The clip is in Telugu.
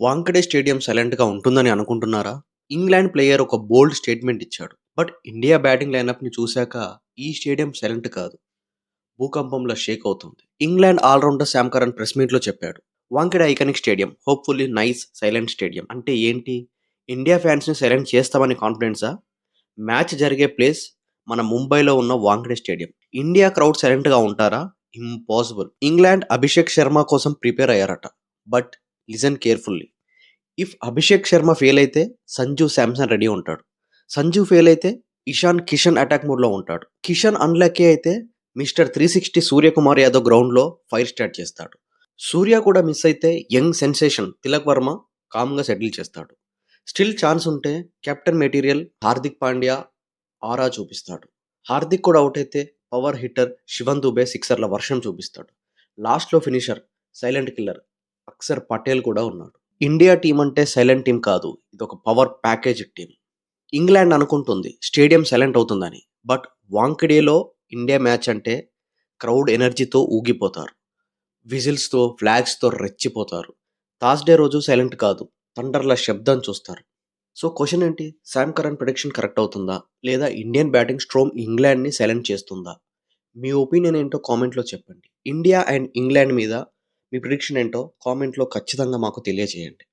వాంఖడే స్టేడియం సైలెంట్‌గా ఉంటుందని అనుకుంటున్నారా? ఇంగ్లాండ్ ప్లేయర్ ఒక బోల్డ్ స్టేట్మెంట్ ఇచ్చాడు. బట్ ఇండియా బ్యాటింగ్ లైనప్‌ని చూశాక ఈ స్టేడియం సైలెంట్ కాదు. భూకంపంలా షేక్ అవుతుంది. England all-rounder Sam Curran press మీట్‌లో చెప్పాడు. Wankhede iconic stadium. Hopefully nice silent stadium. అంటే ఏంటి? ఇండియా ఫ్యాన్స్‌ని సైలెంట్ చేస్తామని కాన్ఫిడెన్సా? మ్యాచ్ జరిగే ప్లేస్ మన ముంబైలో ఉన్న వాంఖడే స్టేడియం. ఇండియా క్రౌడ్ సైలెంట్‌గా ఉంటారా? ఇంపాసిబుల్. ఇంగ్లాండ్ అభిషేక్ శర్మ కోసం ప్రిపేర్ అయ్యారట. But listen carefully. If Abhishek Sharma fail అయితే సంజు శాంసన్ రెడీ ఉంటాడు. సంజు ఫెయిల్ అయితే ఇషాన్ కిషన్ అటాక్ మోడ్‌లో ఉంటాడు. కిషన్ అన్‌లక్కీ అయితే మిస్టర్ 360 సూర్యకుమార్ యాదవ్ గ్రౌండ్‌లో ఫైర్ స్టార్ట్ చేస్తాడు. సూర్య కూడా మిస్ అయితే యంగ్ సెన్సేషన్ తిలక్ వర్మ కామ్‌గా సెటిల్ చేస్తాడు. స్టిల్ ఛాన్స్ ఉంటే captain material Hardik Pandya aura చూపిస్తాడు. హార్దిక్ కూడా అవుట్ అయితే పవర్ హిట్టర్ శివన్ దుబే సిక్సర్ల వర్షం చూపిస్తాడు. లాస్ట్‌లో finisher silent killer Akshar Patel కూడా ఉన్నాడు. ఇండియా టీం అంటే సైలెంట్ టీం కాదు. ఇదొక పవర్ ప్యాకేజ్ టీం. ఇంగ్లాండ్ అనుకుంటుంది స్టేడియం సైలెంట్ అవుతుందని. బట్ వాంఖడేలో ఇండియా మ్యాచ్ అంటే క్రౌడ్ ఎనర్జీతో ఊగిపోతారు. విజిల్స్‌తో, ఫ్లాగ్స్‌తో రెచ్చిపోతారు. థర్స్‌డే రోజు సైలెంట్ కాదు. థండర్‌ల శబ్దం చూస్తారు. సో క్వెషన్ ఏంటి? సామ్ కరన్ ప్రిడిక్షన్ కరెక్ట్ అవుతుందా? లేదా ఇండియన్ బ్యాటింగ్ స్ట్రోమ్ ఇంగ్లాండ్‌ని సైలెంట్ చేస్తుందా? మీ ఒపీనియన్ ఏంటో కామెంట్‌లో చెప్పండి. ఇండియా అండ్ ఇంగ్లాండ్ మీద మీ ప్రిడిక్షన్ ఏంటో కామెంట్‌లో ఖచ్చితంగా మాకు తెలియజేయండి.